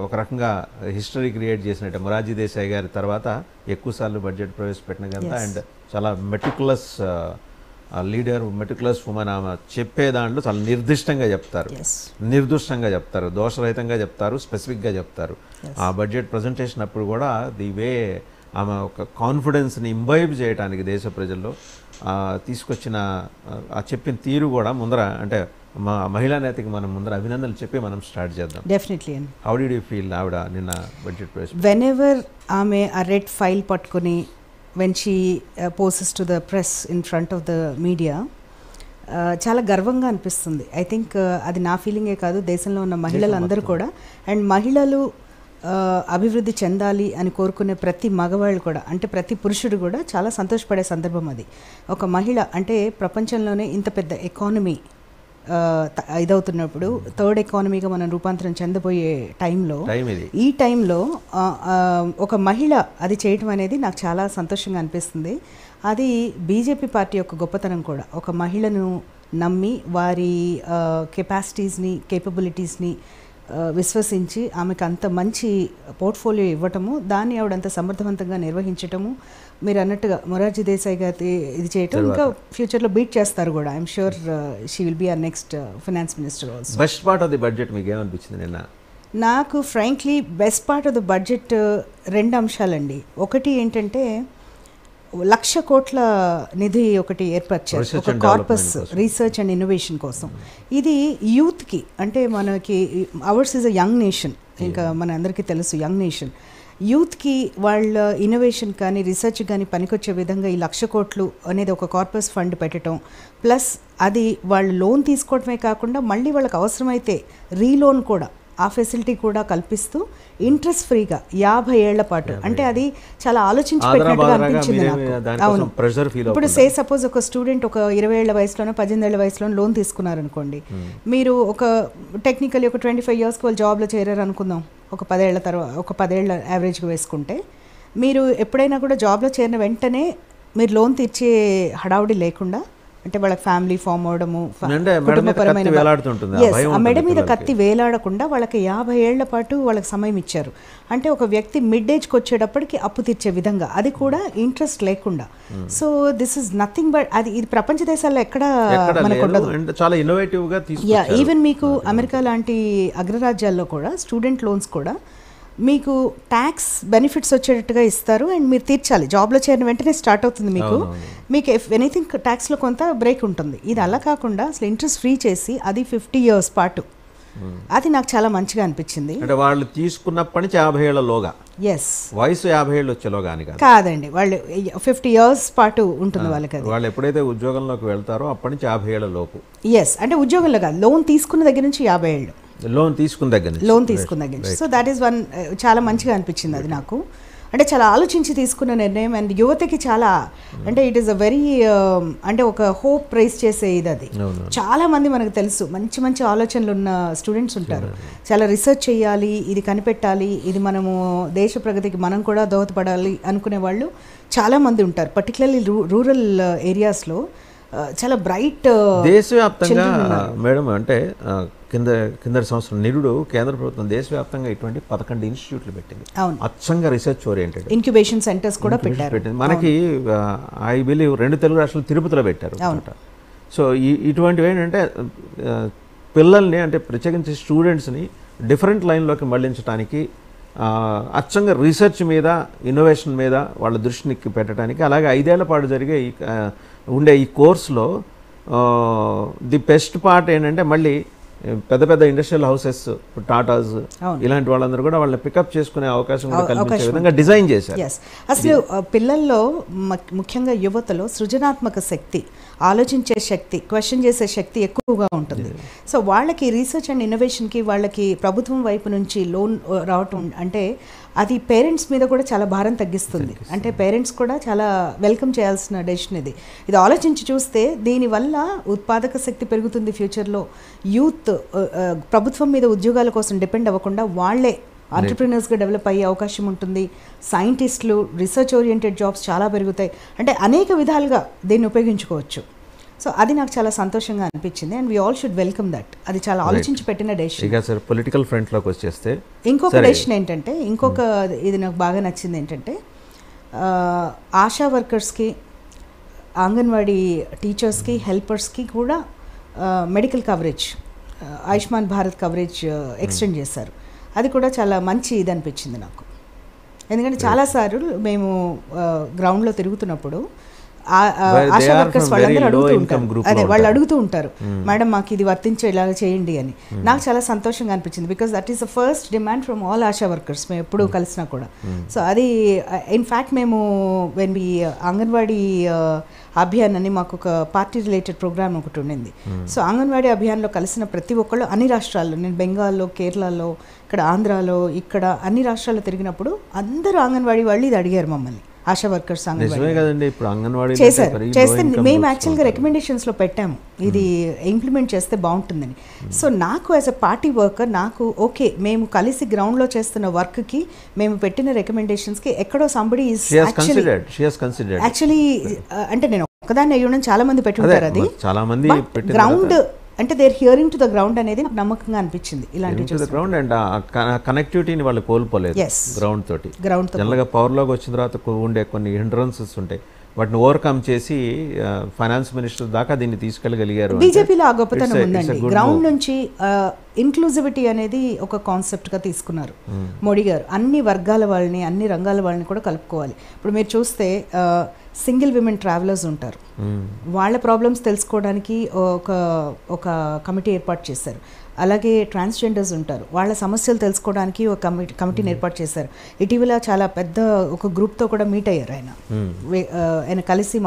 ఒక రకంగా history create చేసినట్టే మొరార్జీ దేశాయ్ గారి తర్వాత ఎక్కువసార్లు బడ్జెట్ ప్రవేశపెట్టిన కదా. అండ్ చాలా మెటికులస్ లీడర్, మెటికులస్ ఉమెన్. ఆమె చెప్పే దాంట్లో చాలా నిర్దిష్టంగా చెప్తారు, దోషరహితంగా చెప్తారు, స్పెసిఫిక్గా చెప్తారు. ఆ బడ్జెట్ ప్రజెంటేషన్ అప్పుడు కూడా ది వే ఆమె ఒక కాన్ఫిడెన్స్ని ఇంబైబ్ చేయడానికి దేశ ప్రజల్లో తీసుకొచ్చిన ఆ చెప్పిన తీరు కూడా ముందర అంటే మా మహిళా నేతకి మనం ముందర అభినందనలు చెప్పి మనం స్టార్ట్ చేద్దాం. డెఫినెట్లీ అండి. హౌ డిడ్ యూ ఫీల్ ఆవిడ నిన్న బడ్జెట్ ప్రెస్? వెనెవర్ ఆమె ఆ రెడ్ ఫైల్ పట్టుకొని when she poses to the press in front of the media చాలా గర్వంగా అనిపిస్తుంది. ఐ థింక్ అది నా ఫీలింగే కాదు, దేశంలో ఉన్న మహిళలందరూ కూడా. అండ్ మహిళలు అభివృద్ధి చెందాలి అని కోరుకునే ప్రతి మగవాళ్ళు కూడా, అంటే ప్రతి పురుషుడు కూడా చాలా సంతోషపడే సందర్భం అది. ఒక మహిళ అంటే ప్రపంచంలోనే ఇంత పెద్ద ఎకానమీ ఇదవుతున్నప్పుడు, థర్డ్ ఎకానమీగా మనం రూపాంతరం చెందబోయే టైంలో, ఈ టైంలో ఒక మహిళ అది చేయటం అనేది నాకు చాలా సంతోషంగా అనిపిస్తుంది. అది బీజేపీ పార్టీ యొక్క గొప్పతనం కూడా. ఒక మహిళను నమ్మి వారి కెపాసిటీస్ని, కేపబిలిటీస్ని విశ్వసించి ఆమెకు అంత మంచి పోర్ట్ఫోలియో ఇవ్వటము, దాన్ని ఆవిడంత సమర్థవంతంగా నిర్వహించటము, మీరు అన్నట్టుగా మొరార్జీ దేశాయ్ గారి ఇది చేయటం, ఇంకా ఫ్యూచర్లో బీట్ చేస్తారు కూడా. I'm sure she will be our next finance minister also. Best part of the budget మీకు ఏమనిపించింది నిన్న? నాకు frankly best part of the budget రెండు అంశాలండి. ఒకటి ఏంటంటే 1,00,000 కోట్ల నిధి ఒకటి ఏర్పరిచారు, ఒక కార్పస్ రీసెర్చ్ అండ్ ఇన్నోవేషన్ కోసం. ఇది యూత్కి, అంటే మనకి hours is a young nation, ఇంకా మన అందరికీ తెలుసు యంగ్ నేషన్. యూత్కి వాళ్ళ ఇన్నోవేషన్ కానీ రీసెర్చ్ కానీ పనికొచ్చే విధంగా ఈ 1,00,000 కోట్లు అనేది ఒక కార్పస్ ఫండ్ పెట్టడం, ప్లస్ అది వాళ్ళు లోన్ తీసుకోవడమే కాకుండా మళ్ళీ వాళ్ళకి అవసరమైతే రీలోన్ కూడా, ఆ ఫెసిలిటీ కూడా కల్పిస్తూ ఇంట్రెస్ట్ ఫ్రీగా 50 ఏళ్ల పాటు. అంటే అది చాలా ఆలోచించి పెట్టినట్టుగా అనిపించింది నాకు. అవును, ఇప్పుడు సే సపోజ్ ఒక స్టూడెంట్ ఒక 20 ఏళ్ల వయసులోనో 18 ఏళ్ల వయసులోనో లోన్ తీసుకున్నారనుకోండి, మీరు ఒక టెక్నికల్లీ ఒక 25 ఇయర్స్కి వాళ్ళు జాబ్లో చేరారు అనుకుందాం, ఒక 10 ఏళ్ల తర్వాత, ఒక 10 ఏళ్ల యావరేజ్గా వేసుకుంటే, మీరు ఎప్పుడైనా కూడా జాబ్లో చేరిన వెంటనే మీరు లోన్ తీర్చే హడావుడి లేకుండా, అంటే వాళ్ళకి ఫ్యామిలీ ఫామ్ అవడము, కుటుంబపరమైన మెడ మీద కత్తి వేలాడకుండా వాళ్ళకి 50 ఏళ్ల పాటు వాళ్ళకి సమయం ఇచ్చారు. అంటే ఒక వ్యక్తి మిడ్ ఏజ్కి వచ్చేటప్పటికి అప్పు తీర్చే విధంగా, అది కూడా ఇంట్రెస్ట్ లేకుండా. So this is nothing but అది, ఇది ప్రపంచ దేశాల్లో ఎక్కడ మనకు ఉండదు. చాలా ఇన్నోవేటివ్గా తీసుకొచ్చారు. ఈవెన్ మీకు అమెరికా లాంటి అగ్రరాజ్యాల్లో కూడా స్టూడెంట్ లోన్స్ కూడా మీకు ట్యాక్స్ బెనిఫిట్స్ వచ్చేటట్టుగా ఇస్తారు, అండ్ మీరు తీర్చాలి. జాబ్లో చేరిన వెంటనే స్టార్ట్ అవుతుంది మీకు ఎనీథింగ్ ట్యాక్స్లో కొంత బ్రేక్ ఉంటుంది. ఇది అలా కాకుండా అసలు ఇంట్రెస్ట్ ఫ్రీ చేసి అది 50 years పాటు, అది నాకు చాలా మంచిగా అనిపించింది. అంటే వాళ్ళు తీసుకున్నప్పటి నుంచి 50 ఏళ్లలోగా, వయసు 50 ఏళ్ళు వచ్చేలోగా అని కాదండి, వాళ్ళు 50 years పాటు ఉంటుంది వాళ్ళకి. వాళ్ళు ఎప్పుడైతే ఉద్యోగంలోకి వెళ్తారో అప్పటి నుంచి 50 ఏళ్ల లోపు. అంటే ఉద్యోగంలో కాదు, లోన్ తీసుకున్న దగ్గర నుంచి 50 ఏళ్ళు, లోన్ తీసుకున్న దగ్గర నుంచి. సో దాట్ ఈస్ వన్, చాలా మంచిగా అనిపించింది అది నాకు. అంటే చాలా ఆలోచించి తీసుకున్న నిర్ణయం, అండ్ యువతకి చాలా, అంటే ఇట్ ఈస్ అ వెరీ, అంటే ఒక హోప్ ప్రైజ్ చేసే ఇది. అది చాలా మంది మనకు తెలుసు మంచి మంచి ఆలోచనలు ఉన్న స్టూడెంట్స్ ఉంటారు, చాలా రీసెర్చ్ చేయాలి, ఇది కనిపెట్టాలి, ఇది మనము దేశ ప్రగతికి మనం కూడా దోహదపడాలి అనుకునే వాళ్ళు చాలా మంది ఉంటారు. పర్టికులర్లీ రూరల్ ఏరియాస్లో చాలా బ్రైట్. దేశవ్యాప్తంగా మేడం, అంటే కిందటి సంవత్సరం నిరుడు కేంద్ర ప్రభుత్వం దేశవ్యాప్తంగా ఇటువంటి 11 ఇన్స్టిట్యూట్లు పెట్టింది, అచ్చంగా రీసెర్చ్ ఓరియంటెడ్ ఇంక్యుబేషన్ సెంటర్స్ కూడా పెట్టారు. మనకి ఐ బిలీవ్ 2 తెలుగు రాష్ట్రాలు తిరుపతిలో పెట్టారు. సో ఇటువంటివి ఏంటంటే పిల్లల్ని, అంటే ప్రత్యేకించి స్టూడెంట్స్ని డిఫరెంట్ లైన్లోకి మళ్లించడానికి, అచ్చంగా రీసెర్చ్ మీద, ఇన్నోవేషన్ మీద వాళ్ళ దృష్టిని పెట్టడానికి, అలాగే 5 ఏళ్ల పాటు జరిగే ఉండే ఈ కోర్సులో ది బెస్ట్ పార్ట్ ఏంటంటే మళ్ళీ పెద్ద పెద్ద ఇండస్ట్రియల్ హౌసెస్, టాటాస్, ఇలాంటి వాళ్ళందరూ కూడా వాళ్ళని పికప్ చేసుకునే అవకాశం కూడా కల్పించే విధంగా డిజైన్ చేశారు. అసలు పిల్లల్లో, ముఖ్యంగా యువతలో సృజనాత్మక శక్తి, ఆలోచించే శక్తి, క్వశ్చన్ చేసే శక్తి ఎక్కువగా ఉంటుంది. సో వాళ్ళకి రీసెర్చ్ అండ్ ఇన్నోవేషన్కి వాళ్ళకి ప్రభుత్వం వైపు నుంచి లోన్ రావటం అంటే అది పేరెంట్స్ మీద కూడా చాలా భారం తగ్గిస్తుంది. అంటే పేరెంట్స్ కూడా చాలా వెల్కమ్ చేయాల్సిన డెసిషన్ ఇది. ఇది ఆలోచించి చూస్తే దీనివల్ల ఉత్పాదక శక్తి పెరుగుతుంది. ఫ్యూచర్లో యూత్ ప్రభుత్వం మీద ఉద్యోగాల కోసం డిపెండ్ అవ్వకుండా వాళ్ళే ఆంటర్ప్రినర్స్గా డెవలప్ అయ్యే అవకాశం ఉంటుంది. సైంటిస్టులు, రీసెర్చ్ ఓరియంటెడ్ జాబ్స్ చాలా పెరుగుతాయి. అంటే అనేక విధాలుగా దీన్ని ఉపయోగించుకోవచ్చు. సో అది నాకు చాలా సంతోషంగా అనిపించింది and we all should welcome that. అది చాలా ఆలోచించి పెట్టిన డెసిషన్. ఇక సార్ పొలిటికల్ ఫ్రంట్లోకి వచ్చేస్తే ఇంకొక డెసిషన్ ఏంటంటే ఇది నాకు బాగా నచ్చింది ఏంటంటే ఆశా వర్కర్స్కి, అంగన్వాడీ టీచర్స్కి, హెల్పర్స్కి కూడా medical coverage, Ayushman Bharat coverage extend చేశారు. అది కూడా చాలా మంచి ఇది అనిపించింది నాకు. ఎందుకంటే చాలాసార్లు మేము గ్రౌండ్లో తిరుగుతున్నప్పుడు ఆశా వర్కర్స్ వాళ్ళందరూ అడుగుతూ ఉంటారు, అదే వాళ్ళు అడుగుతూ ఉంటారు, మేడం మాకు ఇది వర్తించేలాగా చేయండి అని. నాకు చాలా సంతోషంగా అనిపించింది because that is the first demand from all ASHA workers మేము ఎప్పుడు కలిసినా కూడా. సో అది ఇన్ఫ్యాక్ట్ మేము వెన్ బి అంగన్వాడీ అభియాన్ అని మాకు ఒక పార్టీ రిలేటెడ్ ప్రోగ్రామ్ ఒకటి ఉండింది. సో అంగన్వాడీ అభియాన్లో కలిసిన ప్రతి ఒక్కళ్ళు అన్ని రాష్ట్రాల్లో, నేను బెంగాల్లో, కేరళలో, ఇక్కడ ఆంధ్రాలో, ఇక్కడ అన్ని రాష్ట్రాల్లో తిరిగినప్పుడు అందరూ అంగన్వాడీ వాళ్ళు ఇది అడిగారు మమ్మల్ని, ఆశా వర్కర్స్ చేస్తే మేము యాక్చువల్గా రికమెండేషన్స్లో పెట్టాము ఇది ఇంప్లిమెంట్ చేస్తే బాగుంటుందని. సో నాకు యాజ్ అ పార్టీ వర్కర్ నాకు ఓకే, మేము కలిసి గ్రౌండ్లో చేస్తున్న వర్క్కి మేము పెట్టిన రికమెండేషన్స్కి ఎక్కడో సంబడి ఈజ్ యాక్చువల్లీ అంటే నేను ఒక్కదాన్ని అయ్యి చాలా మంది పెట్టుకుంటారు అది గ్రౌండ్ అంటే they are hearing to the ground అనేది నాకు నమ్మకంగా అనిపించింది. ఇలాంటి గ్రౌండ్ అండ్ కనెక్టివిటీని వాళ్ళు కోల్పోలేదు గ్రౌండ్ తోటి. జనరల్గా పవర్లోకి వచ్చిన తర్వాత ఉండే కొన్ని హిండ్రన్సెస్ ఉంటాయి, వాటిని ఓవర్కమ్ చేసి ఫైనాన్స్ మినిస్టర్ దాకా దీన్ని తీసుకెళ్ళగలిగారు. బీజేపీలో ఆ గొప్పతనం ఉందండి. గ్రౌండ్ నుంచి ఇంక్లూజివిటీ అనేది ఒక కాన్సెప్ట్గా తీసుకున్నారు మోడీ గారు. అన్ని వర్గాల వాళ్ళని, అన్ని రంగాల వాళ్ళని కూడా కలుపుకోవాలి. ఇప్పుడు మీరు చూస్తే సింగిల్ విమెన్ ట్రావెలర్స్ ఉంటారు, వాళ్ళ ప్రాబ్లమ్స్ తెలుసుకోవడానికి ఒక కమిటీ ఏర్పాటు చేశారు. అలాగే ట్రాన్స్జెండర్స్ ఉంటారు, వాళ్ళ సమస్యలు తెలుసుకోవడానికి ఒక కమిటీని ఏర్పాటు చేశారు. ఇటీవల చాలా పెద్ద ఒక గ్రూప్తో కూడా మీట్ అయ్యారు ఆయన కలిసి